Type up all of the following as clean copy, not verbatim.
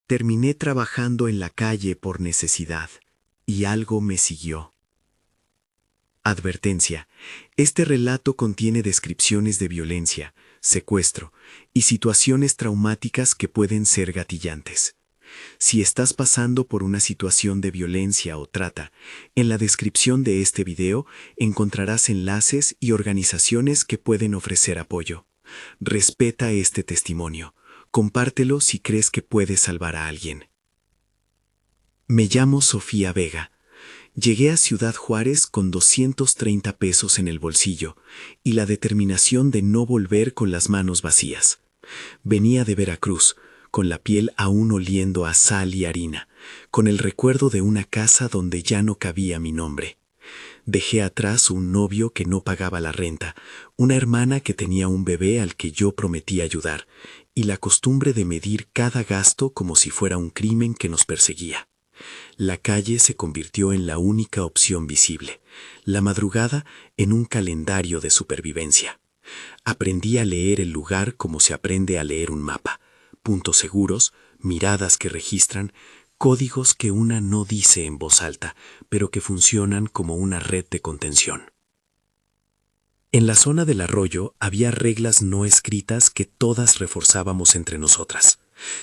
Terminé trabajando en la calle por necesidad, y algo me siguió. Advertencia: este relato contiene descripciones de violencia, secuestro y situaciones traumáticas que pueden ser gatillantes. Si estás pasando por una situación de violencia o trata, en la descripción de este video encontrarás enlaces y organizaciones que pueden ofrecer apoyo. Respeta este testimonio. Compártelo si crees que puede salvar a alguien. Me llamo Sofía Vega. Llegué a Ciudad Juárez con 230 pesos en el bolsillo y la determinación de no volver con las manos vacías. Venía de Veracruz, con la piel aún oliendo a sal y harina, con el recuerdo de una casa donde ya no cabía mi nombre. Dejé atrás un novio que no pagaba la renta, una hermana que tenía un bebé al que yo prometí ayudar, y la costumbre de medir cada gasto como si fuera un crimen que nos perseguía. La calle se convirtió en la única opción visible, la madrugada en un calendario de supervivencia. Aprendí a leer el lugar como se aprende a leer un mapa: puntos seguros, miradas que registran, códigos que una no dice en voz alta, pero que funcionan como una red de contención. En la zona del arroyo había reglas no escritas que todas reforzábamos entre nosotras.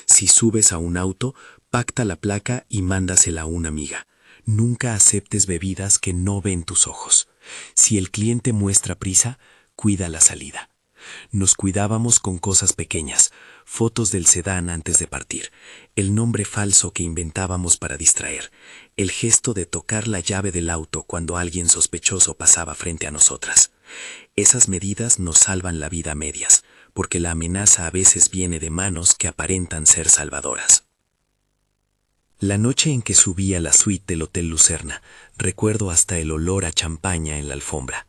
Si subes a un auto, pacta la placa y mándasela a una amiga. Nunca aceptes bebidas que no ven tus ojos. Si el cliente muestra prisa, cuida la salida. Nos cuidábamos con cosas pequeñas: fotos del sedán antes de partir, el nombre falso que inventábamos para distraer, el gesto de tocar la llave del auto cuando alguien sospechoso pasaba frente a nosotras. Esas medidas nos salvan la vida a medias, porque la amenaza a veces viene de manos que aparentan ser salvadoras. La noche en que subí a la suite del Hotel Lucerna, recuerdo hasta el olor a champaña en la alfombra.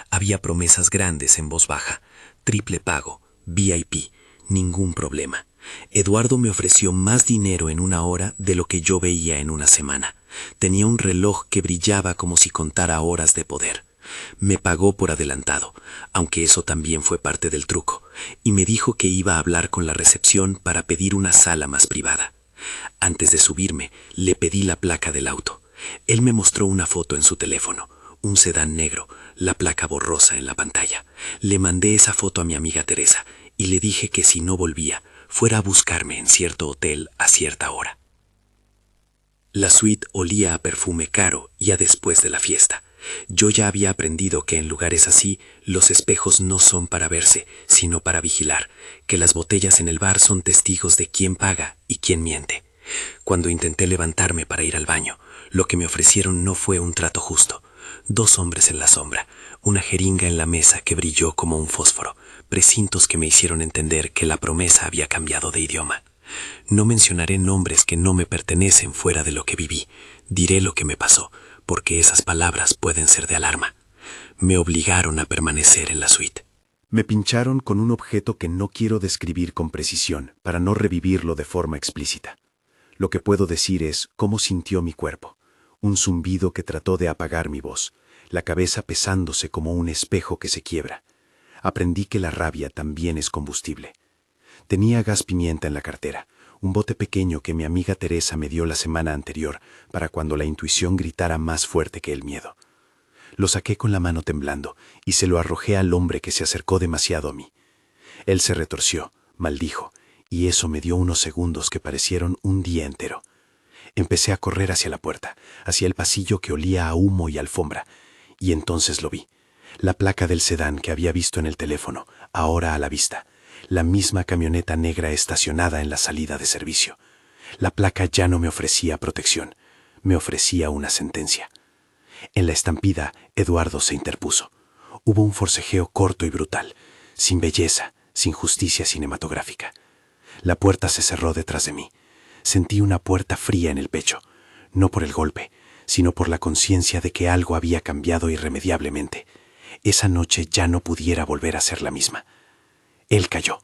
Había promesas grandes en voz baja: triple pago, VIP, ningún problema. Eduardo me ofreció más dinero en una hora de lo que yo veía en una semana. Tenía un reloj que brillaba como si contara horas de poder. Me pagó por adelantado, aunque eso también fue parte del truco, y me dijo que iba a hablar con la recepción para pedir una sala más privada. Antes de subirme, le pedí la placa del auto. Él me mostró una foto en su teléfono: un sedán negro, la placa borrosa en la pantalla. Le mandé esa foto a mi amiga Teresa y le dije que si no volvía, fuera a buscarme en cierto hotel a cierta hora. La suite olía a perfume caro y a después de la fiesta. Yo ya había aprendido que en lugares así los espejos no son para verse, sino para vigilar, que las botellas en el bar son testigos de quién paga y quién miente. Cuando intenté levantarme para ir al baño, lo que me ofrecieron no fue un trato justo. 2 hombres en la sombra, una jeringa en la mesa que brilló como un fósforo, precintos que me hicieron entender que la promesa había cambiado de idioma. No mencionaré nombres que no me pertenecen fuera de lo que viví. Diré lo que me pasó, porque esas palabras pueden ser de alarma. Me obligaron a permanecer en la suite. Me pincharon con un objeto que no quiero describir con precisión para no revivirlo de forma explícita. Lo que puedo decir es cómo sintió mi cuerpo: un zumbido que trató de apagar mi voz, la cabeza pesándose como un espejo que se quiebra. Aprendí que la rabia también es combustible. Tenía gas pimienta en la cartera, un bote pequeño que mi amiga Teresa me dio la semana anterior para cuando la intuición gritara más fuerte que el miedo. Lo saqué con la mano temblando y se lo arrojé al hombre que se acercó demasiado a mí. Él se retorció, maldijo, y eso me dio unos segundos que parecieron un día entero. Empecé a correr hacia la puerta, hacia el pasillo que olía a humo y alfombra, y entonces lo vi. La placa del sedán que había visto en el teléfono, ahora a la vista. La misma camioneta negra estacionada en la salida de servicio. La placa ya no me ofrecía protección, me ofrecía una sentencia. En la estampida, Eduardo se interpuso. Hubo un forcejeo corto y brutal, sin belleza, sin justicia cinematográfica. La puerta se cerró detrás de mí. Sentí una puerta fría en el pecho, no por el golpe, sino por la conciencia de que algo había cambiado irremediablemente. Esa noche ya no pudiera volver a ser la misma. Él cayó.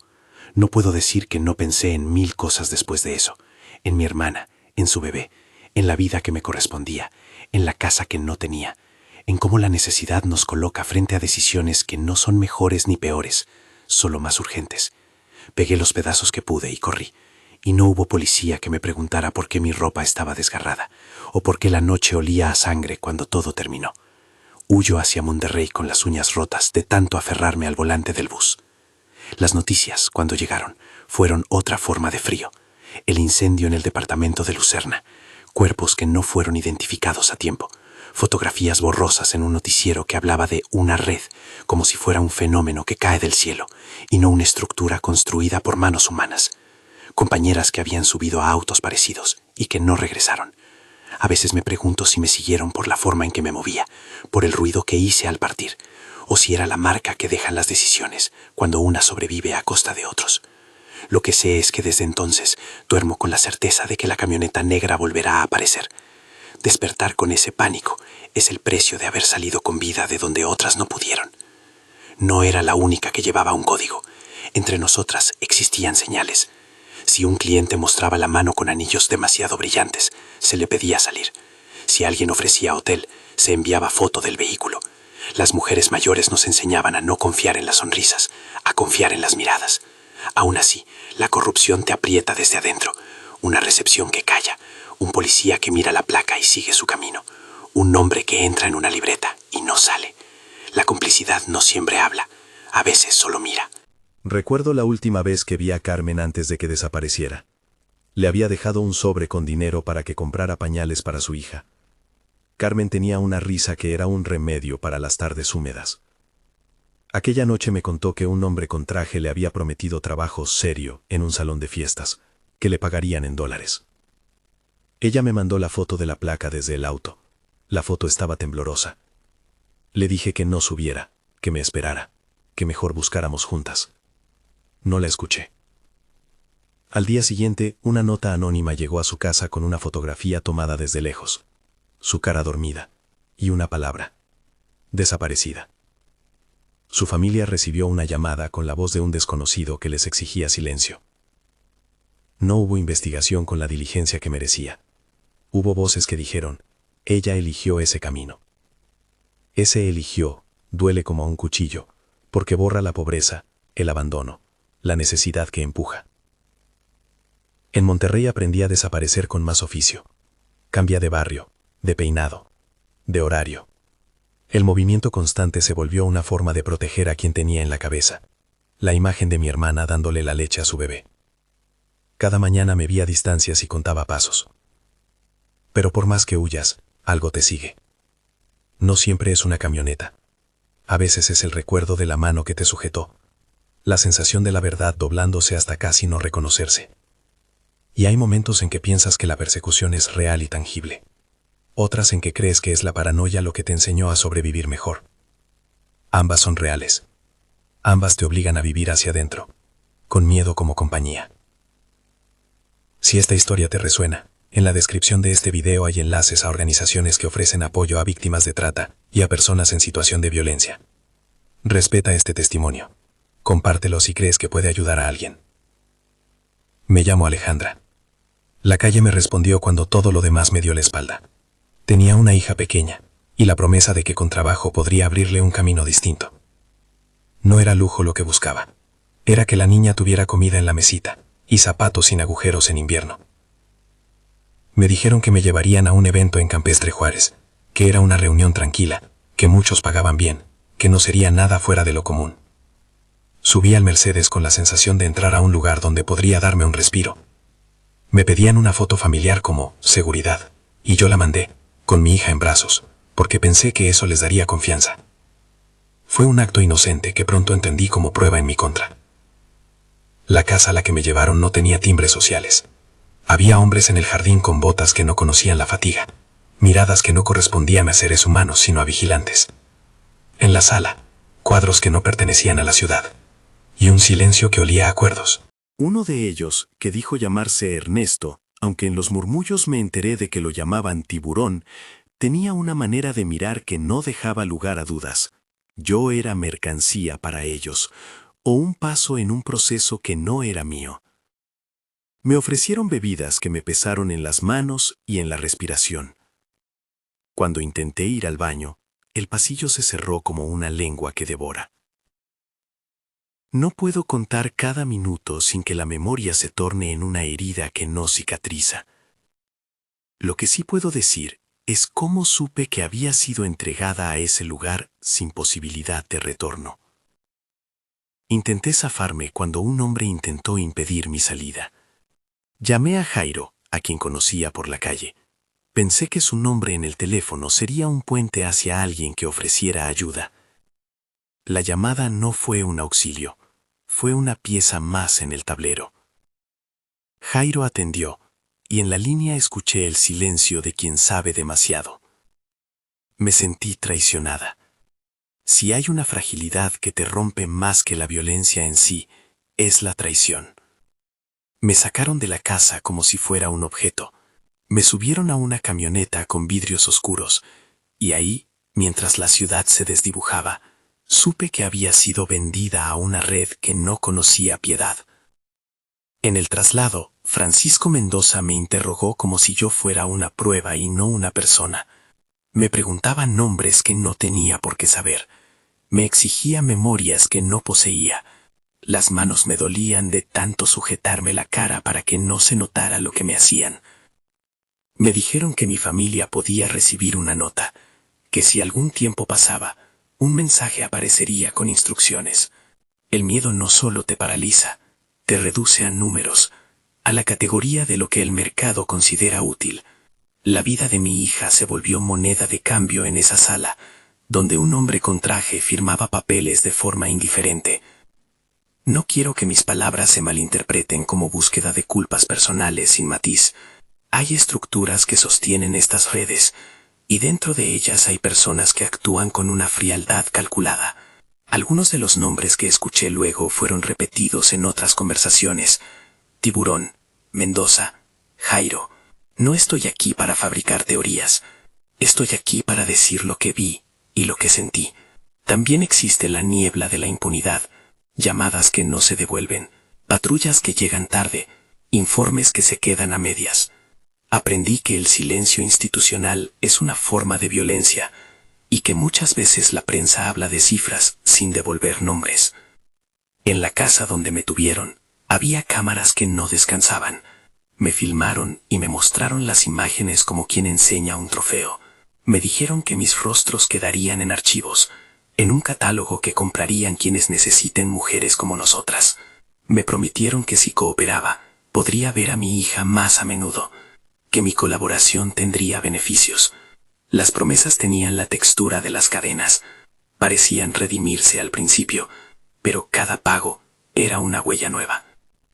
No puedo decir que no pensé en 1000 cosas después de eso: en mi hermana, en su bebé, en la vida que me correspondía, en la casa que no tenía, en cómo la necesidad nos coloca frente a decisiones que no son mejores ni peores, solo más urgentes. Pegué los pedazos que pude y corrí. y no hubo policía que me preguntara por qué mi ropa estaba desgarrada o por qué la noche olía a sangre cuando todo terminó. Huyo hacia Monterrey con las uñas rotas de tanto aferrarme al volante del bus. Las noticias, cuando llegaron, fueron otra forma de frío. El incendio en el departamento de Lucerna, cuerpos que no fueron identificados a tiempo, fotografías borrosas en un noticiero que hablaba de una red, como si fuera un fenómeno que cae del cielo y no una estructura construida por manos humanas. Compañeras que habían subido a autos parecidos y que no regresaron. A veces me pregunto si me siguieron por la forma en que me movía, por el ruido que hice al partir, o si era la marca que dejan las decisiones cuando una sobrevive a costa de otros. Lo que sé es que desde entonces duermo con la certeza de que la camioneta negra volverá a aparecer. Despertar con ese pánico es el precio de haber salido con vida de donde otras no pudieron. No era la única que llevaba un código. Entre nosotras existían señales. Si un cliente mostraba la mano con anillos demasiado brillantes, se le pedía salir. Si alguien ofrecía hotel, se enviaba foto del vehículo. Las mujeres mayores nos enseñaban a no confiar en las sonrisas, a confiar en las miradas. Aún así, la corrupción te aprieta desde adentro. Una recepción que calla, un policía que mira la placa y sigue su camino, un nombre que entra en una libreta y no sale. La complicidad no siempre habla, a veces solo mira. Recuerdo la última vez que vi a Carmen antes de que desapareciera. Le había dejado un sobre con dinero para que comprara pañales para su hija. Carmen tenía una risa que era un remedio para las tardes húmedas. Aquella noche me contó que un hombre con traje le había prometido trabajo serio en un salón de fiestas, que le pagarían en dólares. Ella me mandó la foto de la placa desde el auto. La foto estaba temblorosa. Le dije que no subiera, que me esperara, que mejor buscáramos juntas. No la escuché. Al día siguiente, una nota anónima llegó a su casa con una fotografía tomada desde lejos, su cara dormida, y una palabra: desaparecida. Su familia recibió una llamada con la voz de un desconocido que les exigía silencio. No hubo investigación con la diligencia que merecía. Hubo voces que dijeron: ella eligió ese camino. Ese eligió duele como un cuchillo, porque borra la pobreza, el abandono, la necesidad que empuja. En Monterrey aprendí a desaparecer con más oficio. Cambia de barrio, de peinado, de horario. El movimiento constante se volvió una forma de proteger a quien tenía en la cabeza, la imagen de mi hermana dándole la leche a su bebé. Cada mañana me vi a distancias y contaba pasos. Pero por más que huyas, algo te sigue. No siempre es una camioneta. A veces es el recuerdo de la mano que te sujetó, la sensación de la verdad doblándose hasta casi no reconocerse. Y hay momentos en que piensas que la persecución es real y tangible. Otras en que crees que es la paranoia lo que te enseñó a sobrevivir mejor. Ambas son reales. Ambas te obligan a vivir hacia adentro, con miedo como compañía. Si esta historia te resuena, en la descripción de este video hay enlaces a organizaciones que ofrecen apoyo a víctimas de trata y a personas en situación de violencia. Respeta este testimonio. Compártelo si crees que puede ayudar a alguien. Me llamo Alejandra. La calle me respondió cuando todo lo demás me dio la espalda. Tenía una hija pequeña, y la promesa de que con trabajo podría abrirle un camino distinto. No era lujo lo que buscaba. Era que la niña tuviera comida en la mesita y zapatos sin agujeros en invierno. Me dijeron que me llevarían a un evento en Campestre Juárez, que era una reunión tranquila, que muchos pagaban bien, que no sería nada fuera de lo común. Subí al Mercedes con la sensación de entrar a un lugar donde podría darme un respiro. Me pedían una foto familiar como seguridad, y yo la mandé, con mi hija en brazos, porque pensé que eso les daría confianza. Fue un acto inocente que pronto entendí como prueba en mi contra. La casa a la que me llevaron no tenía timbres sociales. Había hombres en el jardín con botas que no conocían la fatiga, miradas que no correspondían a seres humanos sino a vigilantes. En la sala, cuadros que no pertenecían a la ciudad, y un silencio que olía a acuerdos. Uno de ellos, que dijo llamarse Ernesto, aunque en los murmullos me enteré de que lo llamaban Tiburón, tenía una manera de mirar que no dejaba lugar a dudas. Yo era mercancía para ellos, o un paso en un proceso que no era mío. Me ofrecieron bebidas que me pesaron en las manos y en la respiración. Cuando intenté ir al baño, el pasillo se cerró como una lengua que devora. No puedo contar cada minuto sin que la memoria se torne en una herida que no cicatriza. Lo que sí puedo decir es cómo supe que había sido entregada a ese lugar sin posibilidad de retorno. Intenté zafarme cuando un hombre intentó impedir mi salida. Llamé a Jairo, a quien conocía por la calle. Pensé que su nombre en el teléfono sería un puente hacia alguien que ofreciera ayuda. La llamada no fue un auxilio, fue una pieza más en el tablero. Jairo atendió, y en la línea escuché el silencio de quien sabe demasiado. Me sentí traicionada. Si hay una fragilidad que te rompe más que la violencia en sí, es la traición. Me sacaron de la casa como si fuera un objeto. Me subieron a una camioneta con vidrios oscuros, y ahí, mientras la ciudad se desdibujaba, supe que había sido vendida a una red que no conocía piedad. En el traslado, Francisco Mendoza me interrogó como si yo fuera una prueba y no una persona. Me preguntaba nombres que no tenía por qué saber. Me exigía memorias que no poseía. Las manos me dolían de tanto sujetarme la cara para que no se notara lo que me hacían. Me dijeron que mi familia podía recibir una nota, que si algún tiempo pasaba, un mensaje aparecería con instrucciones. El miedo no solo te paraliza, te reduce a números, a la categoría de lo que el mercado considera útil. La vida de mi hija se volvió moneda de cambio en esa sala, donde un hombre con traje firmaba papeles de forma indiferente. No quiero que mis palabras se malinterpreten como búsqueda de culpas personales sin matiz. Hay estructuras que sostienen estas redes, y dentro de ellas hay personas que actúan con una frialdad calculada. Algunos de los nombres que escuché luego fueron repetidos en otras conversaciones. Tiburón, Mendoza, Jairo. No estoy aquí para fabricar teorías. Estoy aquí para decir lo que vi y lo que sentí. También existe la niebla de la impunidad, llamadas que no se devuelven, patrullas que llegan tarde, informes que se quedan a medias. Aprendí que el silencio institucional es una forma de violencia y que muchas veces la prensa habla de cifras sin devolver nombres. En la casa donde me tuvieron, había cámaras que no descansaban. Me filmaron y me mostraron las imágenes como quien enseña un trofeo. Me dijeron que mis rostros quedarían en archivos, en un catálogo que comprarían quienes necesiten mujeres como nosotras. Me prometieron que si cooperaba, podría ver a mi hija más a menudo, que mi colaboración tendría beneficios. Las promesas tenían la textura de las cadenas. Parecían redimirse al principio, pero cada pago era una huella nueva.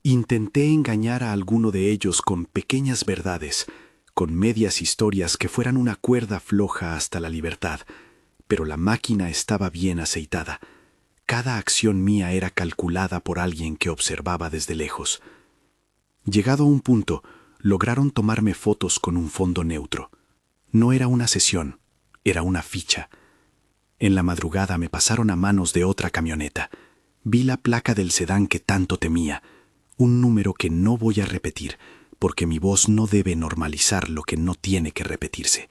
Intenté engañar a alguno de ellos con pequeñas verdades, con medias historias que fueran una cuerda floja hasta la libertad, pero la máquina estaba bien aceitada. Cada acción mía era calculada por alguien que observaba desde lejos. Llegado a un punto, lograron tomarme fotos con un fondo neutro. No era una sesión, era una ficha. En la madrugada me pasaron a manos de otra camioneta. Vi la placa del sedán que tanto temía, un número que no voy a repetir, porque mi voz no debe normalizar lo que no tiene que repetirse.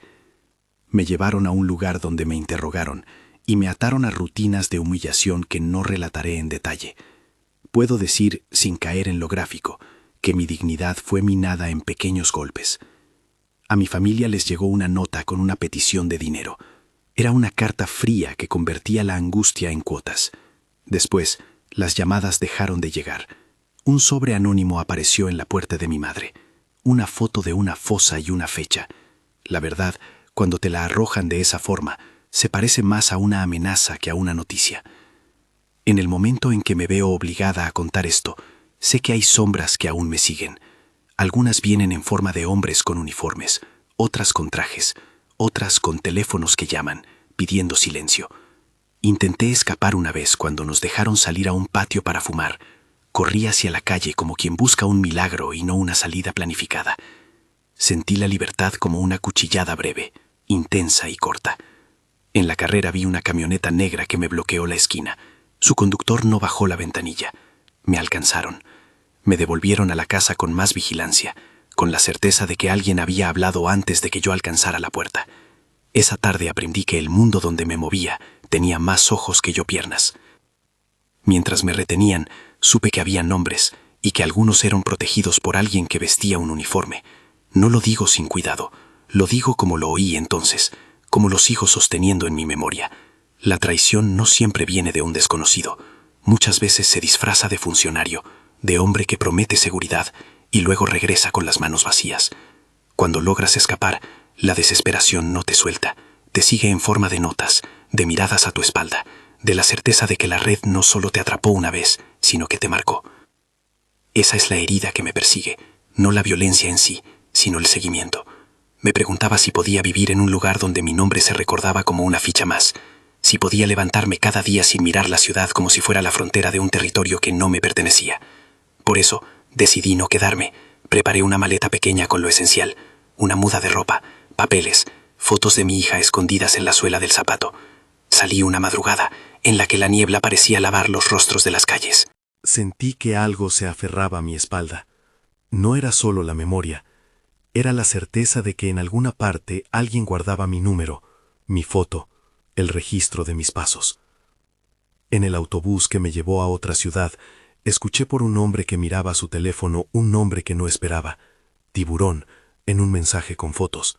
Me llevaron a un lugar donde me interrogaron y me ataron a rutinas de humillación que no relataré en detalle. Puedo decir, sin caer en lo gráfico, que mi dignidad fue minada en pequeños golpes. A mi familia les llegó una nota con una petición de dinero. Era una carta fría que convertía la angustia en cuotas. Después, las llamadas dejaron de llegar. Un sobre anónimo apareció en la puerta de mi madre. Una foto de una fosa y una fecha. La verdad, cuando te la arrojan de esa forma, se parece más a una amenaza que a una noticia. En el momento en que me veo obligada a contar esto, sé que hay sombras que aún me siguen. Algunas vienen en forma de hombres con uniformes, otras con trajes, otras con teléfonos que llaman, pidiendo silencio. Intenté escapar una vez cuando nos dejaron salir a un patio para fumar. Corrí hacia la calle como quien busca un milagro y no una salida planificada. Sentí la libertad como una cuchillada breve, intensa y corta. En la carrera vi una camioneta negra que me bloqueó la esquina. Su conductor no bajó la ventanilla. Me alcanzaron. Me devolvieron a la casa con más vigilancia, con la certeza de que alguien había hablado antes de que yo alcanzara la puerta. Esa tarde aprendí que el mundo donde me movía tenía más ojos que yo piernas. Mientras me retenían, supe que había nombres y que algunos eran protegidos por alguien que vestía un uniforme. No lo digo sin cuidado, lo digo como lo oí entonces, como lo sigo sosteniendo en mi memoria. La traición no siempre viene de un desconocido. Muchas veces se disfraza de funcionario, de hombre que promete seguridad y luego regresa con las manos vacías. Cuando logras escapar, la desesperación no te suelta, te sigue en forma de notas, de miradas a tu espalda, de la certeza de que la red no solo te atrapó una vez, sino que te marcó. Esa es la herida que me persigue, no la violencia en sí, sino el seguimiento. Me preguntaba si podía vivir en un lugar donde mi nombre se recordaba como una ficha más, si podía levantarme cada día sin mirar la ciudad como si fuera la frontera de un territorio que no me pertenecía. Por eso, decidí no quedarme. Preparé una maleta pequeña con lo esencial, una muda de ropa, papeles, fotos de mi hija escondidas en la suela del zapato. Salí una madrugada en la que la niebla parecía lavar los rostros de las calles. Sentí que algo se aferraba a mi espalda. No era solo la memoria, era la certeza de que en alguna parte alguien guardaba mi número, mi foto, el registro de mis pasos. En el autobús que me llevó a otra ciudad, escuché por un hombre que miraba su teléfono un nombre que no esperaba, Tiburón, en un mensaje con fotos.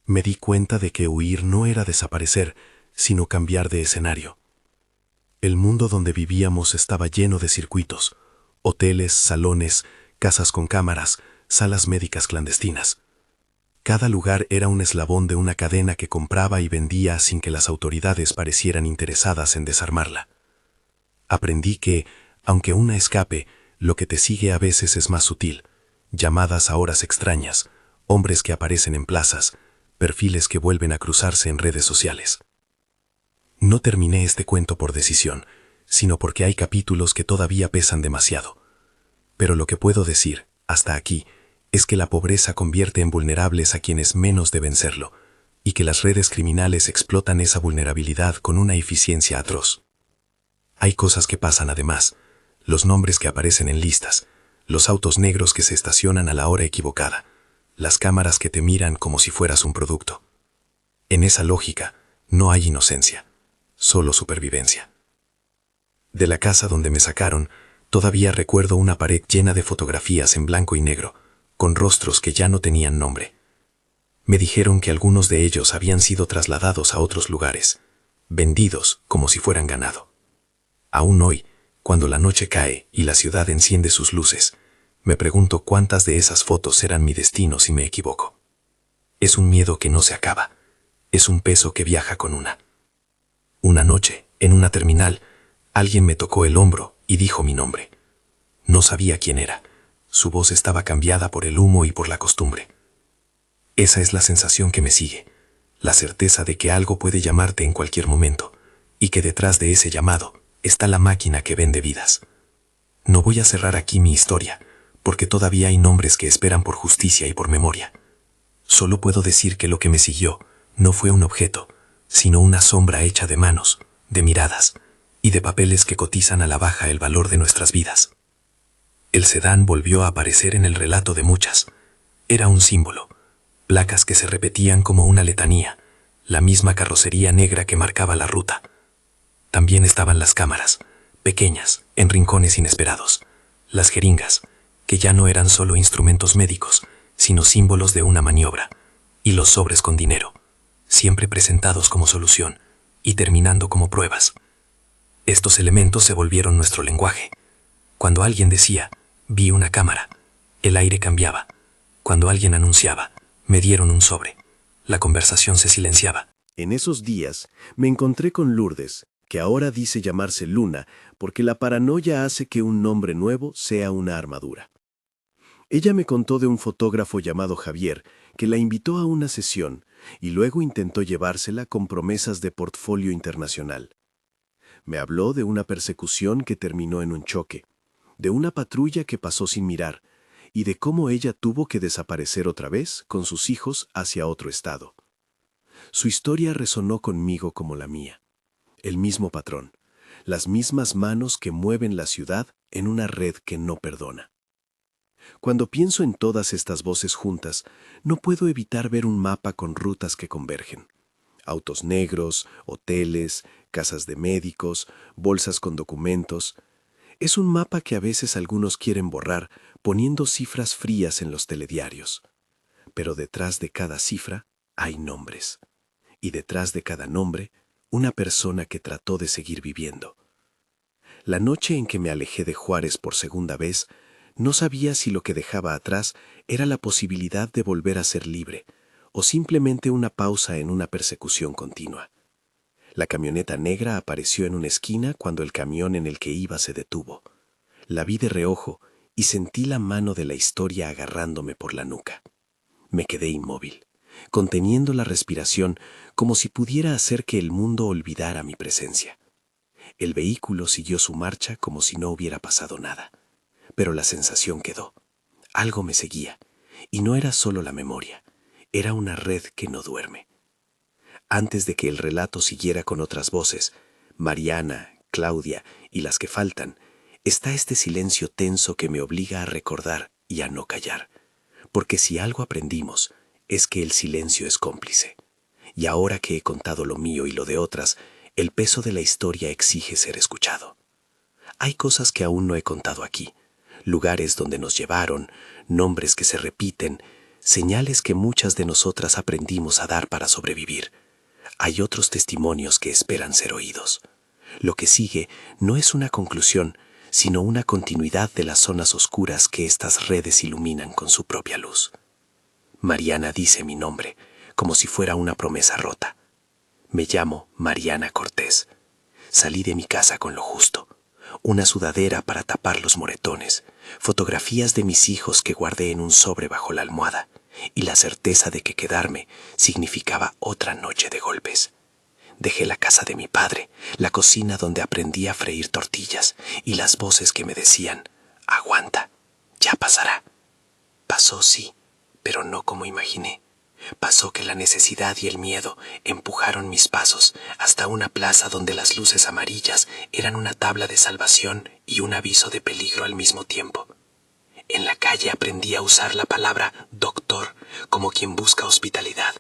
Me di cuenta de que huir no era desaparecer, sino cambiar de escenario. El mundo donde vivíamos estaba lleno de circuitos, hoteles, salones, casas con cámaras, salas médicas clandestinas. Cada lugar era un eslabón de una cadena que compraba y vendía sin que las autoridades parecieran interesadas en desarmarla. Aprendí que, aunque una escape, lo que te sigue a veces es más sutil. Llamadas a horas extrañas, hombres que aparecen en plazas, perfiles que vuelven a cruzarse en redes sociales. No terminé este cuento por decisión, sino porque hay capítulos que todavía pesan demasiado. Pero lo que puedo decir, hasta aquí, es que la pobreza convierte en vulnerables a quienes menos deben serlo, y que las redes criminales explotan esa vulnerabilidad con una eficiencia atroz. Hay cosas que pasan además, los nombres que aparecen en listas, los autos negros que se estacionan a la hora equivocada, las cámaras que te miran como si fueras un producto. En esa lógica, no hay inocencia, solo supervivencia. De la casa donde me sacaron, todavía recuerdo una pared llena de fotografías en blanco y negro, con rostros que ya no tenían nombre. Me dijeron que algunos de ellos habían sido trasladados a otros lugares, vendidos como si fueran ganado. Aún hoy, cuando la noche cae y la ciudad enciende sus luces, me pregunto cuántas de esas fotos serán mi destino si me equivoco. Es un miedo que no se acaba, es un peso que viaja con una. Una noche, en una terminal, alguien me tocó el hombro y dijo mi nombre. No sabía quién era. Su voz estaba cambiada por el humo y por la costumbre. Esa es la sensación que me sigue, la certeza de que algo puede llamarte en cualquier momento, y que detrás de ese llamado está la máquina que vende vidas. No voy a cerrar aquí mi historia, porque todavía hay nombres que esperan por justicia y por memoria. Solo puedo decir que lo que me siguió no fue un objeto, sino una sombra hecha de manos, de miradas y de papeles que cotizan a la baja el valor de nuestras vidas. El sedán volvió a aparecer en el relato de muchas. Era un símbolo, placas que se repetían como una letanía, la misma carrocería negra que marcaba la ruta. También estaban las cámaras, pequeñas, en rincones inesperados, las jeringas, que ya no eran solo instrumentos médicos, sino símbolos de una maniobra, y los sobres con dinero, siempre presentados como solución y terminando como pruebas. Estos elementos se volvieron nuestro lenguaje. Cuando alguien decía, vi una cámara, el aire cambiaba. Cuando alguien anunciaba, me dieron un sobre, la conversación se silenciaba. En esos días me encontré con Lourdes, que ahora dice llamarse Luna porque la paranoia hace que un nombre nuevo sea una armadura. Ella me contó de un fotógrafo llamado Javier que la invitó a una sesión y luego intentó llevársela con promesas de portfolio internacional. Me habló de una persecución que terminó en un choque, de una patrulla que pasó sin mirar y de cómo ella tuvo que desaparecer otra vez con sus hijos hacia otro estado. Su historia resonó conmigo como la mía. El mismo patrón, las mismas manos que mueven la ciudad en una red que no perdona. Cuando pienso en todas estas voces juntas, no puedo evitar ver un mapa con rutas que convergen. autos negros, hoteles, casas de médicos, bolsas con documentos. Es un mapa que a veces algunos quieren borrar poniendo cifras frías en los telediarios. Pero detrás de cada cifra hay nombres. Y detrás de cada nombre, una persona que trató de seguir viviendo. La noche en que me alejé de Juárez por segunda vez, no sabía si lo que dejaba atrás era la posibilidad de volver a ser libre o simplemente una pausa en una persecución continua. La camioneta negra apareció en una esquina cuando el camión en el que iba se detuvo. La vi de reojo y sentí la mano de la historia agarrándome por la nuca. Me quedé inmóvil, conteniendo la respiración como si pudiera hacer que el mundo olvidara mi presencia. El vehículo siguió su marcha como si no hubiera pasado nada, pero la sensación quedó. Algo me seguía, y no era solo la memoria, era una red que no duerme. Antes de que el relato siguiera con otras voces, Mariana, Claudia y las que faltan, está este silencio tenso que me obliga a recordar y a no callar. Porque si algo aprendimos, es que el silencio es cómplice. Y ahora que he contado lo mío y lo de otras, el peso de la historia exige ser escuchado. Hay cosas que aún no he contado aquí, lugares donde nos llevaron, nombres que se repiten, señales que muchas de nosotras aprendimos a dar para sobrevivir. Hay otros testimonios que esperan ser oídos. Lo que sigue no es una conclusión, sino una continuidad de las zonas oscuras que estas redes iluminan con su propia luz. Mariana dice mi nombre, como si fuera una promesa rota. Me llamo Mariana Cortés. Salí de mi casa con lo justo. Una sudadera para tapar los moretones, fotografías de mis hijos que guardé en un sobre bajo la almohada, y la certeza de que quedarme significaba otra noche de golpes. Dejé la casa de mi padre, la cocina donde aprendí a freír tortillas, y las voces que me decían, aguanta, ya pasará. Pasó, sí, pero no como imaginé. Pasó que la necesidad y el miedo empujaron mis pasos hasta una plaza donde las luces amarillas eran una tabla de salvación y un aviso de peligro al mismo tiempo. En la calle aprendí a usar la palabra doctor como quien busca hospitalidad.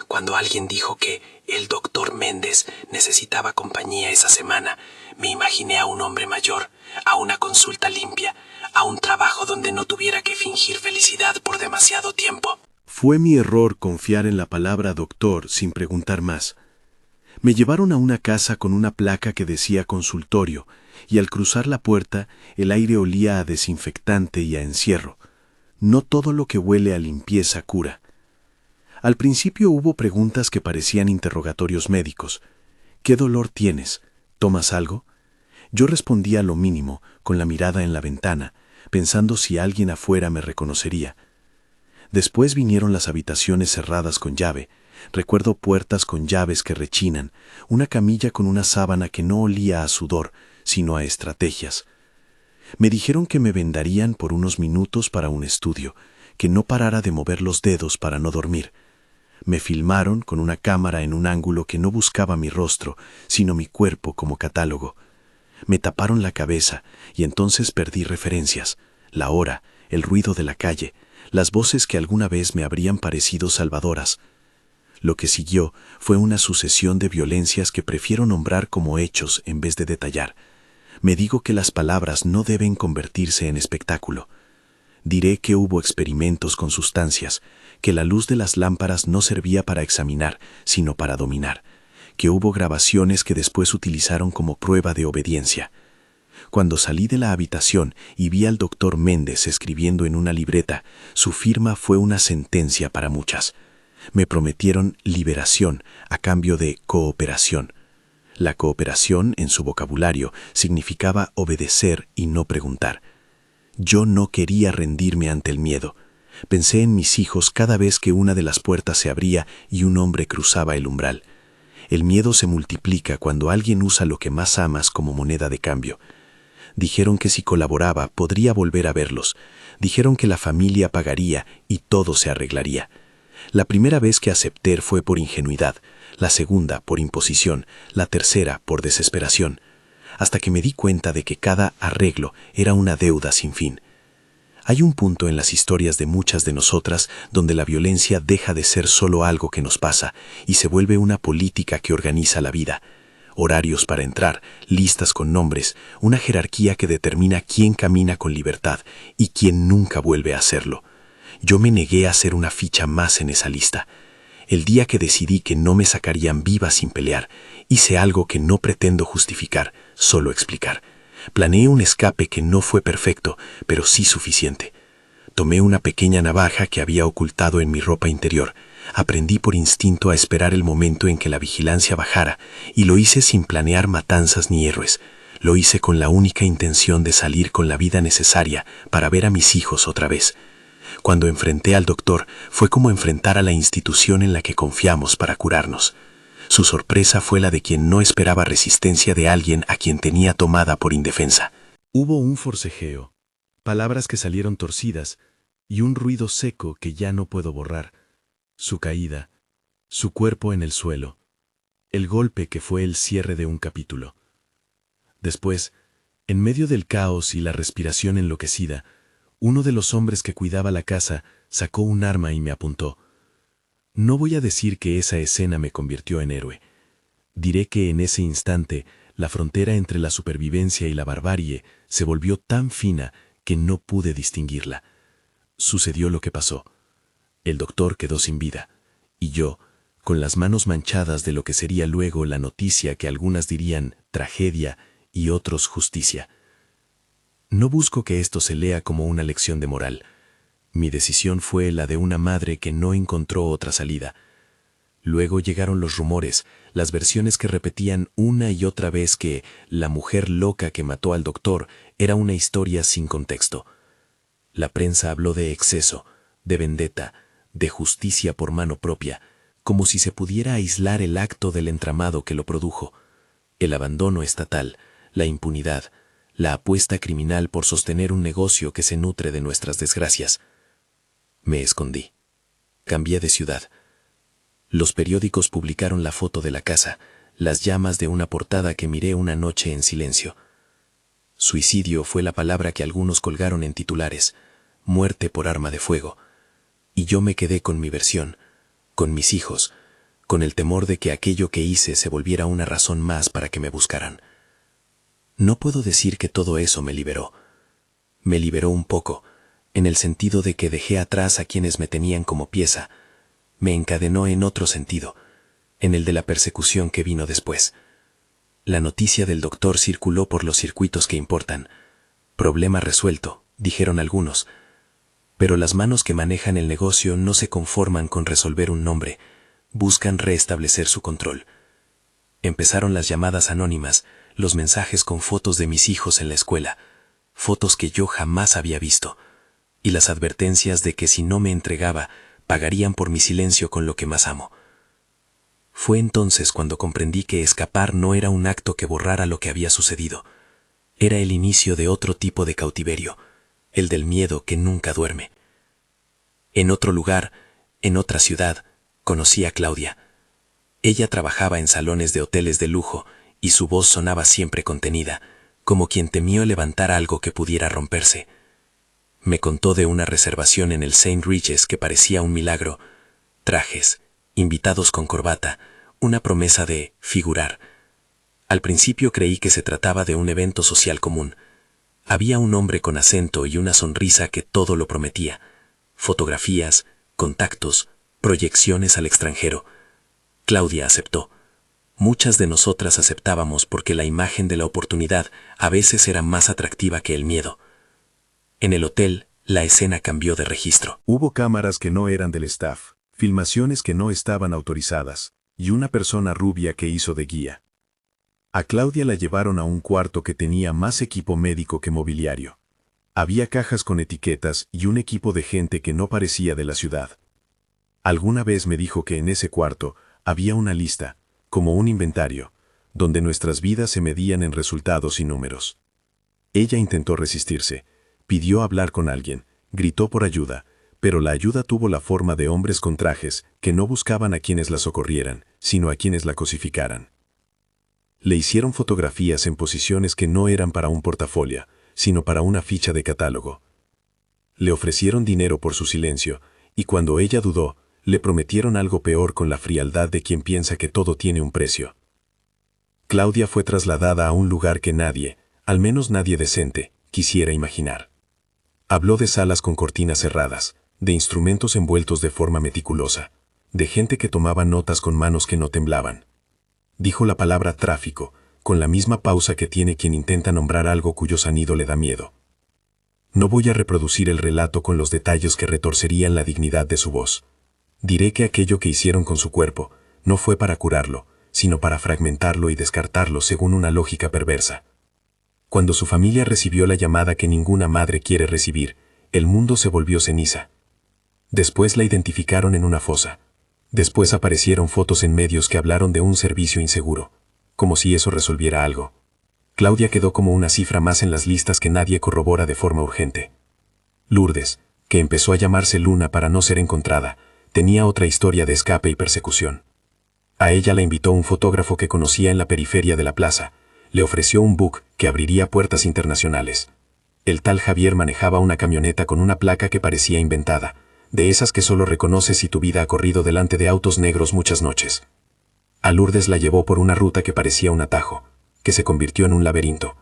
Cuando alguien dijo que el doctor Méndez necesitaba compañía esa semana, me imaginé a un hombre mayor, a una consulta limpia, a un trabajo donde no tuviera que fingir felicidad por demasiado tiempo. Fue mi error confiar en la palabra doctor sin preguntar más. Me llevaron a una casa con una placa que decía consultorio, y al cruzar la puerta el aire olía a desinfectante y a encierro. No todo lo que huele a limpieza cura. Al principio hubo preguntas que parecían interrogatorios médicos. ¿Qué dolor tienes? ¿Tomas algo? Yo respondía lo mínimo, con la mirada en la ventana, pensando si alguien afuera me reconocería. Después vinieron las habitaciones cerradas con llave. Recuerdo puertas con llaves que rechinan, una camilla con una sábana que no olía a sudor, sino a estrategias. Me dijeron que me vendarían por unos minutos para un estudio, que no parara de mover los dedos para no dormir. Me filmaron con una cámara en un ángulo que no buscaba mi rostro, sino mi cuerpo como catálogo. Me taparon la cabeza y entonces perdí referencias, la hora, el ruido de la calle, las voces que alguna vez me habrían parecido salvadoras. Lo que siguió fue una sucesión de violencias que prefiero nombrar como hechos en vez de detallar. Me digo que las palabras no deben convertirse en espectáculo. Diré que hubo experimentos con sustancias, que la luz de las lámparas no servía para examinar, sino para dominar, que hubo grabaciones que después utilizaron como prueba de obediencia. Cuando salí de la habitación y vi al doctor Méndez escribiendo en una libreta, su firma fue una sentencia para muchas. Me prometieron liberación a cambio de cooperación. La cooperación, en su vocabulario, significaba obedecer y no preguntar. Yo no quería rendirme ante el miedo. Pensé en mis hijos cada vez que una de las puertas se abría y un hombre cruzaba el umbral. El miedo se multiplica cuando alguien usa lo que más amas como moneda de cambio. Dijeron que si colaboraba podría volver a verlos. Dijeron que la familia pagaría y todo se arreglaría. La primera vez que acepté fue por ingenuidad, la segunda por imposición, la tercera por desesperación, hasta que me di cuenta de que cada arreglo era una deuda sin fin. Hay un punto en las historias de muchas de nosotras donde la violencia deja de ser solo algo que nos pasa y se vuelve una política que organiza la vida. Horarios para entrar, listas con nombres, una jerarquía que determina quién camina con libertad y quién nunca vuelve a hacerlo. Yo me negué a ser una ficha más en esa lista. El día que decidí que no me sacarían viva sin pelear, hice algo que no pretendo justificar, solo explicar. Planeé un escape que no fue perfecto, pero sí suficiente. Tomé una pequeña navaja que había ocultado en mi ropa interior. Aprendí por instinto a esperar el momento en que la vigilancia bajara, y lo hice sin planear matanzas ni héroes. Lo hice con la única intención de salir con la vida necesaria para ver a mis hijos otra vez. Cuando enfrenté al doctor, fue como enfrentar a la institución en la que confiamos para curarnos. Su sorpresa fue la de quien no esperaba resistencia de alguien a quien tenía tomada por indefensa. Hubo un forcejeo, palabras que salieron torcidas y un ruido seco que ya no puedo borrar. Su caída, su cuerpo en el suelo, el golpe que fue el cierre de un capítulo. Después, en medio del caos y la respiración enloquecida, uno de los hombres que cuidaba la casa sacó un arma y me apuntó. No voy a decir que esa escena me convirtió en héroe. Diré que en ese instante la frontera entre la supervivencia y la barbarie se volvió tan fina que no pude distinguirla. Sucedió lo que pasó. El doctor quedó sin vida, y yo, con las manos manchadas de lo que sería luego la noticia que algunas dirían tragedia y otros justicia. No busco que esto se lea como una lección de moral. Mi decisión fue la de una madre que no encontró otra salida. Luego llegaron los rumores, las versiones que repetían una y otra vez que la mujer loca que mató al doctor era una historia sin contexto. La prensa habló de exceso, de vendetta, de justicia por mano propia, como si se pudiera aislar el acto del entramado que lo produjo. El abandono estatal, la impunidad, la apuesta criminal por sostener un negocio que se nutre de nuestras desgracias. Me escondí. Cambié de ciudad. Los periódicos publicaron la foto de la casa, las llamas de una portada que miré una noche en silencio. Suicidio fue la palabra que algunos colgaron en titulares, muerte por arma de fuego. Y yo me quedé con mi versión, con mis hijos, con el temor de que aquello que hice se volviera una razón más para que me buscaran. No puedo decir que todo eso me liberó. Me liberó un poco, en el sentido de que dejé atrás a quienes me tenían como pieza. Me encadenó en otro sentido, en el de la persecución que vino después. La noticia del doctor circuló por los circuitos que importan. Problema resuelto, dijeron algunos. Pero las manos que manejan el negocio no se conforman con resolver un nombre, buscan restablecer su control. Empezaron las llamadas anónimas, los mensajes con fotos de mis hijos en la escuela, fotos que yo jamás había visto, y las advertencias de que si no me entregaba, pagarían por mi silencio con lo que más amo. Fue entonces cuando comprendí que escapar no era un acto que borrara lo que había sucedido. Era el inicio de otro tipo de cautiverio, el del miedo que nunca duerme. En otro lugar, en otra ciudad, conocí a Claudia. Ella trabajaba en salones de hoteles de lujo y su voz sonaba siempre contenida, como quien temió levantar algo que pudiera romperse. Me contó de una reservación en el St. Regis que parecía un milagro, trajes, invitados con corbata, una promesa de figurar. Al principio creí que se trataba de un evento social común. Había un hombre con acento y una sonrisa que todo lo prometía. Fotografías, contactos, proyecciones al extranjero. Claudia aceptó. Muchas de nosotras aceptábamos porque la imagen de la oportunidad a veces era más atractiva que el miedo. En el hotel, la escena cambió de registro. Hubo cámaras que no eran del staff, filmaciones que no estaban autorizadas, y una persona rubia que hizo de guía. A Claudia la llevaron a un cuarto que tenía más equipo médico que mobiliario. Había cajas con etiquetas y un equipo de gente que no parecía de la ciudad. Alguna vez me dijo que en ese cuarto había una lista, como un inventario, donde nuestras vidas se medían en resultados y números. Ella intentó resistirse, pidió hablar con alguien, gritó por ayuda, pero la ayuda tuvo la forma de hombres con trajes que no buscaban a quienes la socorrieran, sino a quienes la cosificaran. Le hicieron fotografías en posiciones que no eran para un portafolio, sino para una ficha de catálogo. Le ofrecieron dinero por su silencio, y cuando ella dudó, le prometieron algo peor con la frialdad de quien piensa que todo tiene un precio. Claudia fue trasladada a un lugar que nadie, al menos nadie decente, quisiera imaginar. Habló de salas con cortinas cerradas, de instrumentos envueltos de forma meticulosa, de gente que tomaba notas con manos que no temblaban. Dijo la palabra tráfico, con la misma pausa que tiene quien intenta nombrar algo cuyo sonido le da miedo. No voy a reproducir el relato con los detalles que retorcerían la dignidad de su voz. Diré que aquello que hicieron con su cuerpo no fue para curarlo, sino para fragmentarlo y descartarlo según una lógica perversa. Cuando su familia recibió la llamada que ninguna madre quiere recibir, el mundo se volvió ceniza. Después la identificaron en una fosa. Después aparecieron fotos en medios que hablaron de un servicio inseguro, como si eso resolviera algo. Claudia quedó como una cifra más en las listas que nadie corrobora de forma urgente. Lourdes, que empezó a llamarse Luna para no ser encontrada, tenía otra historia de escape y persecución. A ella la invitó un fotógrafo que conocía en la periferia de la plaza. Le ofreció un book que abriría puertas internacionales. El tal Javier manejaba una camioneta con una placa que parecía inventada, de esas que solo reconoces si tu vida ha corrido delante de autos negros muchas noches. A Lourdes la llevó por una ruta que parecía un atajo, que se convirtió en un laberinto.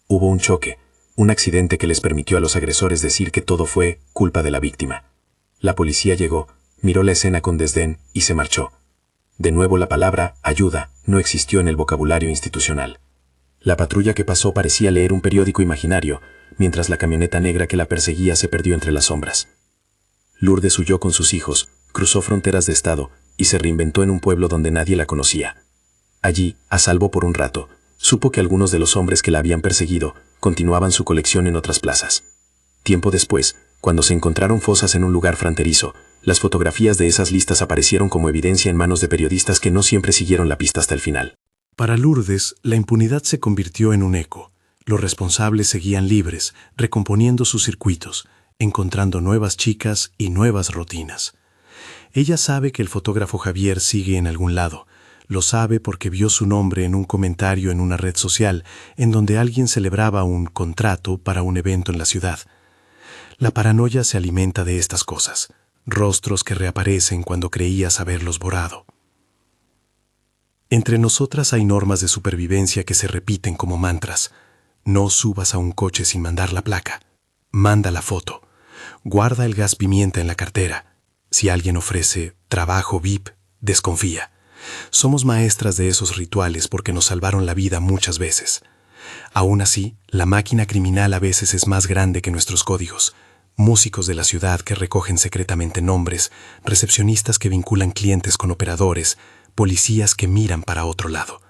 Hubo un choque, un accidente que les permitió a los agresores decir que todo fue culpa de la víctima. La policía llegó, miró la escena con desdén y se marchó. De nuevo la palabra ayuda no existió en el vocabulario institucional. La patrulla que pasó parecía leer un periódico imaginario, mientras la camioneta negra que la perseguía se perdió entre las sombras. Lourdes huyó con sus hijos, cruzó fronteras de estado y se reinventó en un pueblo donde nadie la conocía. Allí, a salvo por un rato, supo que algunos de los hombres que la habían perseguido continuaban su colección en otras plazas. Tiempo después, cuando se encontraron fosas en un lugar fronterizo, las fotografías de esas listas aparecieron como evidencia en manos de periodistas que no siempre siguieron la pista hasta el final. Para Lourdes, la impunidad se convirtió en un eco. Los responsables seguían libres, recomponiendo sus circuitos, encontrando nuevas chicas y nuevas rutinas. Ella sabe que el fotógrafo Javier sigue en algún lado. Lo sabe porque vio su nombre en un comentario en una red social en donde alguien celebraba un contrato para un evento en la ciudad. La paranoia se alimenta de estas cosas, rostros que reaparecen cuando creías haberlos borrado. Entre nosotras hay normas de supervivencia que se repiten como mantras. No subas a un coche sin mandar la placa. Manda la foto. Guarda el gas pimienta en la cartera. Si alguien ofrece trabajo VIP, desconfía. Somos maestras de esos rituales porque nos salvaron la vida muchas veces. Aún así, la máquina criminal a veces es más grande que nuestros códigos. Músicos de la ciudad que recogen secretamente nombres, recepcionistas que vinculan clientes con operadores, policías que miran para otro lado.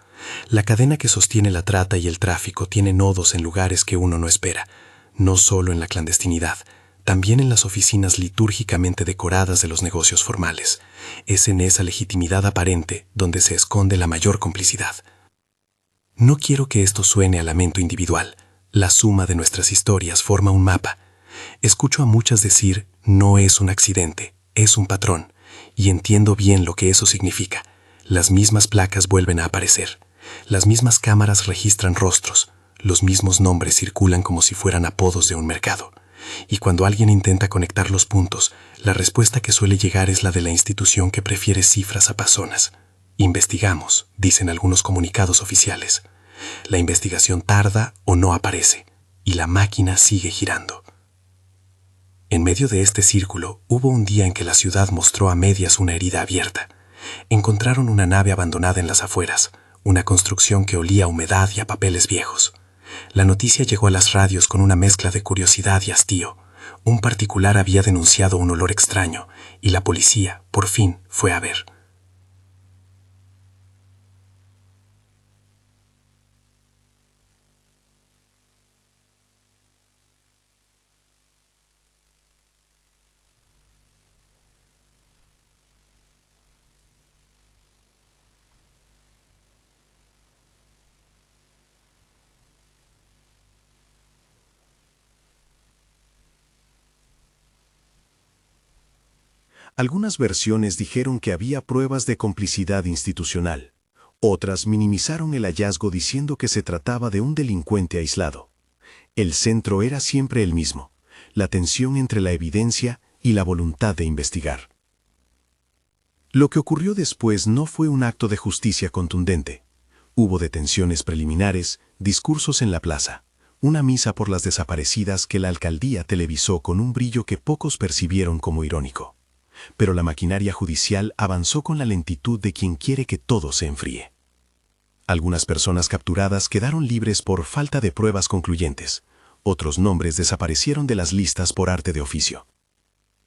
La cadena que sostiene la trata y el tráfico tiene nodos en lugares que uno no espera, no solo en la clandestinidad, también en las oficinas litúrgicamente decoradas de los negocios formales. Es en esa legitimidad aparente donde se esconde la mayor complicidad. No quiero que esto suene a lamento individual. La suma de nuestras historias forma un mapa. Escucho a muchas decir, no es un accidente, es un patrón, y entiendo bien lo que eso significa. Las mismas placas vuelven a aparecer. Las mismas cámaras registran rostros. Los mismos nombres circulan como si fueran apodos de un mercado. Y cuando alguien intenta conectar los puntos, la respuesta que suele llegar es la de la institución que prefiere cifras a personas. Investigamos, dicen algunos comunicados oficiales. La investigación tarda o no aparece, y la máquina sigue girando. En medio de este círculo, hubo un día en que la ciudad mostró a medias una herida abierta. Encontraron una nave abandonada en las afueras, una construcción que olía a humedad y a papeles viejos. La noticia llegó a las radios con una mezcla de curiosidad y hastío. Un particular había denunciado un olor extraño, y la policía, por fin, fue a ver. Algunas versiones dijeron que había pruebas de complicidad institucional. Otras minimizaron el hallazgo diciendo que se trataba de un delincuente aislado. El centro era siempre el mismo. la tensión entre la evidencia y la voluntad de investigar. Lo que ocurrió después no fue un acto de justicia contundente. Hubo detenciones preliminares, discursos en la plaza, una misa por las desaparecidas que la alcaldía televisó con un brillo que pocos percibieron como irónico. Pero la maquinaria judicial avanzó con la lentitud de quien quiere que todo se enfríe. Algunas personas capturadas quedaron libres por falta de pruebas concluyentes. Otros nombres desaparecieron de las listas por arte de oficio.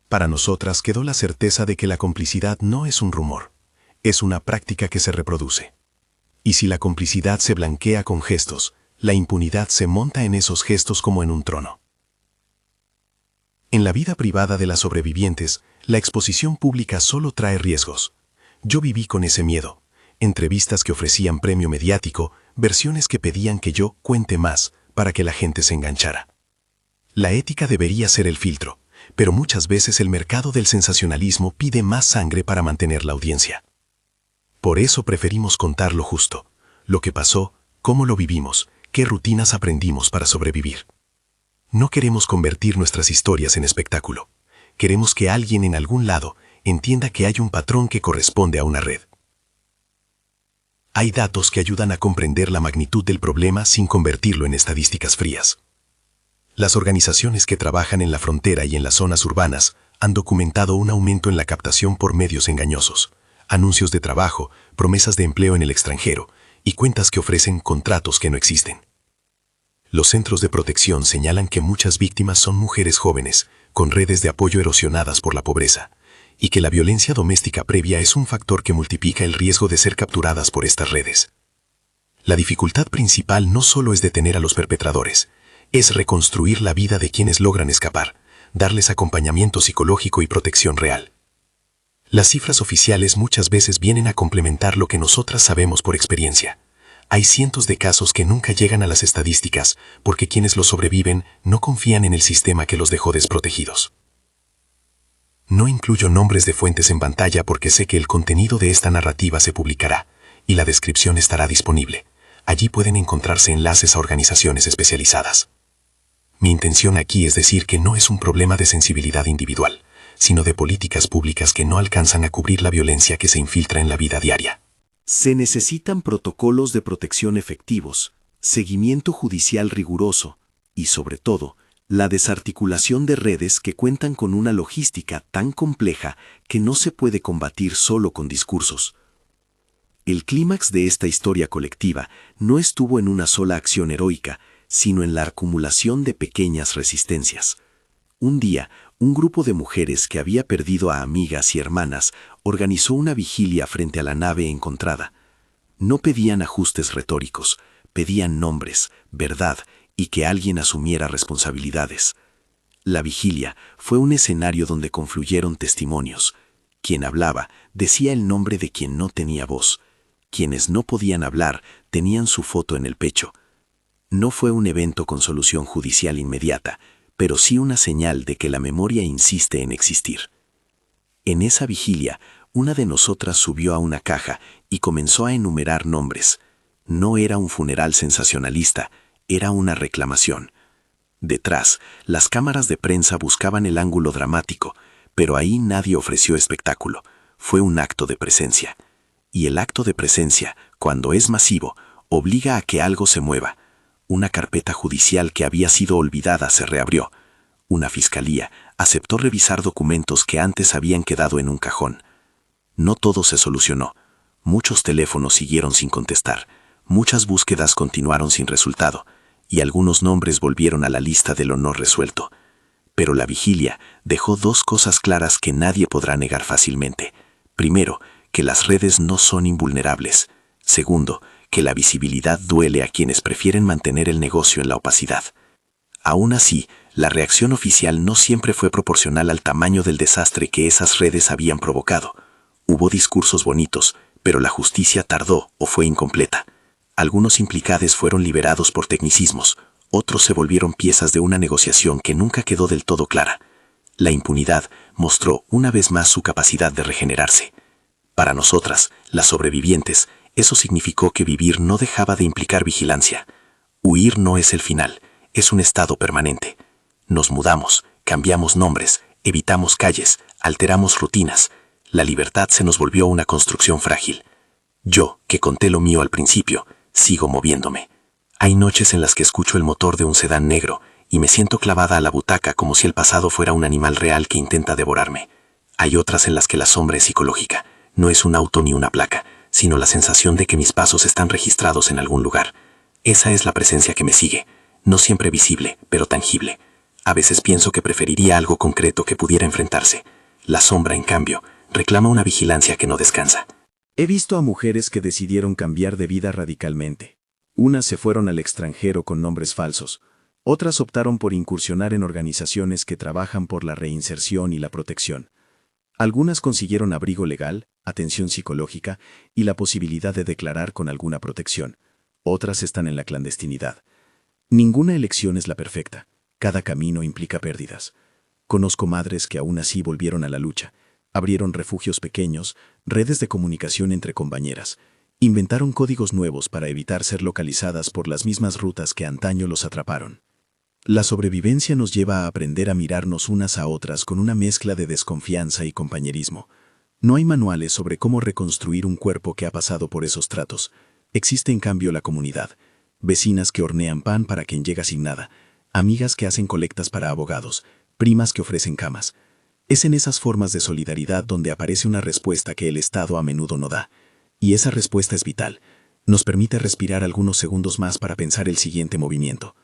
Para nosotras quedó la certeza de que la complicidad no es un rumor, es una práctica que se reproduce. Y si la complicidad se blanquea con gestos, la impunidad se monta en esos gestos como en un trono. En la vida privada de las sobrevivientes, la exposición pública solo trae riesgos. Yo viví con ese miedo. Entrevistas que ofrecían premio mediático, versiones que pedían que yo cuente más para que la gente se enganchara. La ética debería ser el filtro, pero muchas veces el mercado del sensacionalismo pide más sangre para mantener la audiencia. Por eso preferimos contar lo justo, lo que pasó, cómo lo vivimos, qué rutinas aprendimos para sobrevivir. No queremos convertir nuestras historias en espectáculo. Queremos que alguien en algún lado entienda que hay un patrón que corresponde a una red. Hay datos que ayudan a comprender la magnitud del problema sin convertirlo en estadísticas frías. Las organizaciones que trabajan en la frontera y en las zonas urbanas han documentado un aumento en la captación por medios engañosos, anuncios de trabajo, promesas de empleo en el extranjero y cuentas que ofrecen contratos que no existen. Los centros de protección señalan que muchas víctimas son mujeres jóvenes, con redes de apoyo erosionadas por la pobreza, y que la violencia doméstica previa es un factor que multiplica el riesgo de ser capturadas por estas redes. La dificultad principal no solo es detener a los perpetradores, es reconstruir la vida de quienes logran escapar, darles acompañamiento psicológico y protección real. Las cifras oficiales muchas veces vienen a complementar lo que nosotras sabemos por experiencia. Hay cientos de casos que nunca llegan a las estadísticas porque quienes los sobreviven no confían en el sistema que los dejó desprotegidos. No incluyo nombres de fuentes en pantalla porque sé que el contenido de esta narrativa se publicará y la descripción estará disponible. Allí pueden encontrarse enlaces a organizaciones especializadas. Mi intención aquí es decir que no es un problema de sensibilidad individual, sino de políticas públicas que no alcanzan a cubrir la violencia que se infiltra en la vida diaria. Se necesitan protocolos de protección efectivos, seguimiento judicial riguroso y, sobre todo, la desarticulación de redes que cuentan con una logística tan compleja que no se puede combatir solo con discursos. El clímax de esta historia colectiva no estuvo en una sola acción heroica, sino en la acumulación de pequeñas resistencias. Un día, un grupo de mujeres que había perdido a amigas y hermanas organizó una vigilia frente a la nave encontrada. No pedían ajustes retóricos, pedían nombres, verdad y que alguien asumiera responsabilidades. La vigilia fue un escenario donde confluyeron testimonios. Quien hablaba decía el nombre de quien no tenía voz. Quienes no podían hablar tenían su foto en el pecho. No fue un evento con solución judicial inmediata, pero sí una señal de que la memoria insiste en existir. En esa vigilia, una de nosotras subió a una caja y comenzó a enumerar nombres. No era un funeral sensacionalista, era una reclamación. Detrás, las cámaras de prensa buscaban el ángulo dramático, pero ahí nadie ofreció espectáculo. Fue un acto de presencia. Y el acto de presencia, cuando es masivo, obliga a que algo se mueva. Una carpeta judicial que había sido olvidada se reabrió. Una fiscalía aceptó revisar documentos que antes habían quedado en un cajón. No todo se solucionó. Muchos teléfonos siguieron sin contestar. Muchas búsquedas continuaron sin resultado. Y algunos nombres volvieron a la lista del honor resuelto. Pero la vigilia dejó dos cosas claras que nadie podrá negar fácilmente. Primero, que las redes no son invulnerables. Segundo, que la visibilidad duele a quienes prefieren mantener el negocio en la opacidad. Aún así, la reacción oficial no siempre fue proporcional al tamaño del desastre que esas redes habían provocado. Hubo discursos bonitos, pero la justicia tardó o fue incompleta. Algunos implicados fueron liberados por tecnicismos, otros se volvieron piezas de una negociación que nunca quedó del todo clara. La impunidad mostró una vez más su capacidad de regenerarse. Para nosotras, las sobrevivientes, eso significó que vivir no dejaba de implicar vigilancia. Huir no es el final, es un estado permanente. Nos mudamos, Cambiamos nombres, evitamos calles, alteramos rutinas. La libertad se nos volvió una construcción frágil. Yo, que conté lo mío al principio, sigo moviéndome. Hay noches en las que escucho el motor de un sedán negro y me siento clavada a la butaca como si el pasado fuera un animal real que intenta devorarme. Hay otras en las que la sombra es psicológica, no es un auto ni una placa, sino la sensación de que mis pasos están registrados en algún lugar. Esa es la presencia que me sigue, no siempre visible, pero tangible. A veces pienso que preferiría algo concreto que pudiera enfrentarse. La sombra, en cambio, reclama una vigilancia que no descansa. He visto a mujeres que decidieron cambiar de vida radicalmente. Unas se fueron al extranjero con nombres falsos. Otras optaron por incursionar en organizaciones que trabajan por la reinserción y la protección. Algunas consiguieron abrigo legal, atención psicológica y la posibilidad de declarar con alguna protección. Otras están en la clandestinidad. Ninguna elección es la perfecta. Cada camino implica pérdidas. Conozco madres que aún así volvieron a la lucha. Abrieron refugios pequeños, redes de comunicación entre compañeras. Inventaron códigos nuevos para evitar ser localizadas por las mismas rutas que antaño los atraparon. La sobrevivencia nos lleva a aprender a mirarnos unas a otras con una mezcla de desconfianza y compañerismo. No hay manuales sobre cómo reconstruir un cuerpo que ha pasado por esos tratos. Existe en cambio la comunidad. Vecinas que hornean pan para quien llega sin nada. Amigas que hacen colectas para abogados. Primas que ofrecen camas. Es en esas formas de solidaridad donde aparece una respuesta que el Estado a menudo no da. Y esa respuesta es vital. Nos permite respirar algunos segundos más para pensar el siguiente movimiento.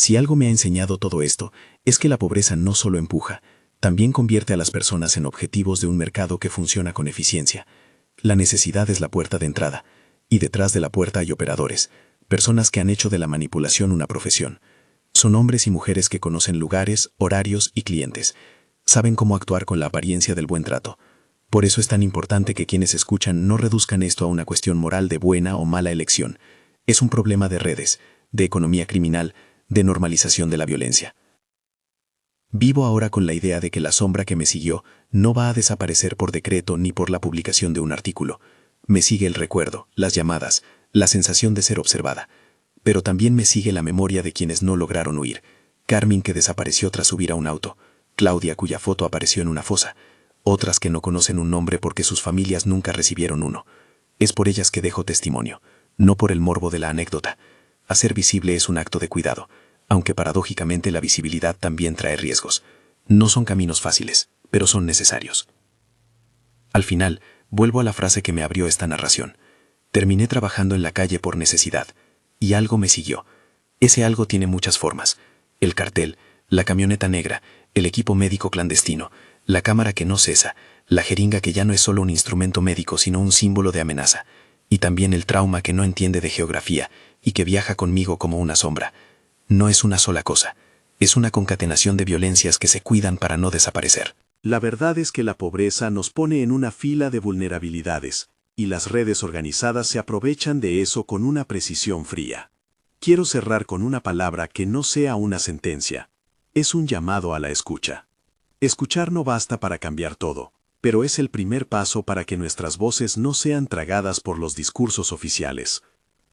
Si algo me ha enseñado todo esto, es que la pobreza no solo empuja, también convierte a las personas en objetivos de un mercado que funciona con eficiencia. La necesidad es la puerta de entrada, y detrás de la puerta hay operadores, personas que han hecho de la manipulación una profesión. Son hombres y mujeres que conocen lugares, horarios y clientes. Saben cómo actuar con la apariencia del buen trato. Por eso es tan importante que quienes escuchan no reduzcan esto a una cuestión moral de buena o mala elección. Es un problema de redes, de economía criminal, de normalización de la violencia. Vivo ahora con la idea de que la sombra que me siguió no va a desaparecer por decreto ni por la publicación de un artículo. Me sigue el recuerdo, las llamadas, la sensación de ser observada. Pero también me sigue la memoria de quienes no lograron huir. Carmen, que desapareció tras subir a un auto. Claudia, cuya foto apareció en una fosa. Otras que no conocen un nombre porque sus familias nunca recibieron uno. Es por ellas que dejo testimonio, no por el morbo de la anécdota. Hacer visible es un acto de cuidado, aunque paradójicamente la visibilidad también trae riesgos. No son caminos fáciles, pero son necesarios. Al final, vuelvo a la frase que me abrió esta narración. Terminé trabajando en la calle por necesidad, y algo me siguió. Ese algo tiene muchas formas. El cartel, la camioneta negra, el equipo médico clandestino, la cámara que no cesa, la jeringa que ya no es solo un instrumento médico sino un símbolo de amenaza, y también el trauma que no entiende de geografía y que viaja conmigo como una sombra. No es una sola cosa, es una concatenación de violencias que se cuidan para no desaparecer. La verdad es que la pobreza nos pone en una fila de vulnerabilidades, y las redes organizadas se aprovechan de eso con una precisión fría. Quiero cerrar con una palabra que no sea una sentencia. Es un llamado a la escucha. Escuchar no basta para cambiar todo, pero es el primer paso para que nuestras voces no sean tragadas por los discursos oficiales.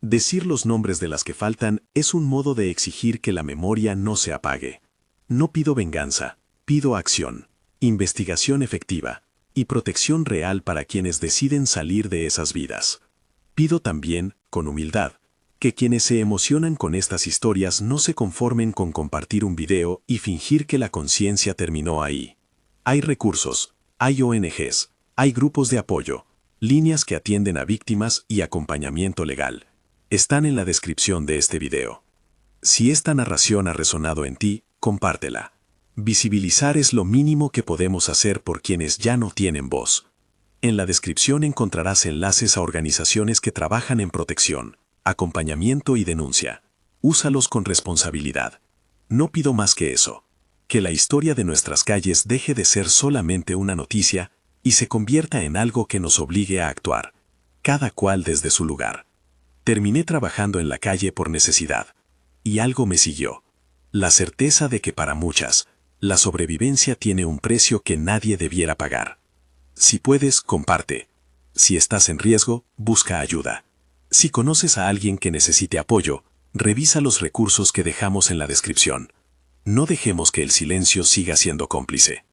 Decir los nombres de las que faltan es un modo de exigir que la memoria no se apague. No pido venganza, pido acción, investigación efectiva y protección real para quienes deciden salir de esas vidas. Pido también, con humildad, que quienes se emocionan con estas historias no se conformen con compartir un video y fingir que la conciencia terminó ahí. Hay recursos, hay ONGs, hay grupos de apoyo, líneas que atienden a víctimas y acompañamiento legal. Están en la descripción de este video. Si esta narración ha resonado en ti, compártela. Visibilizar es lo mínimo que podemos hacer por quienes ya no tienen voz. En la descripción encontrarás enlaces a organizaciones que trabajan en protección, acompañamiento y denuncia. Úsalos con responsabilidad. No pido más que eso. Que la historia de nuestras calles deje de ser solamente una noticia y se convierta en algo que nos obligue a actuar, cada cual desde su lugar. Terminé trabajando en la calle por necesidad, y algo me siguió. La certeza de que para muchas, la sobrevivencia tiene un precio que nadie debiera pagar. Si puedes, comparte. Si estás en riesgo, busca ayuda. Si conoces a alguien que necesite apoyo, revisa los recursos que dejamos en la descripción. No dejemos que el silencio siga siendo cómplice.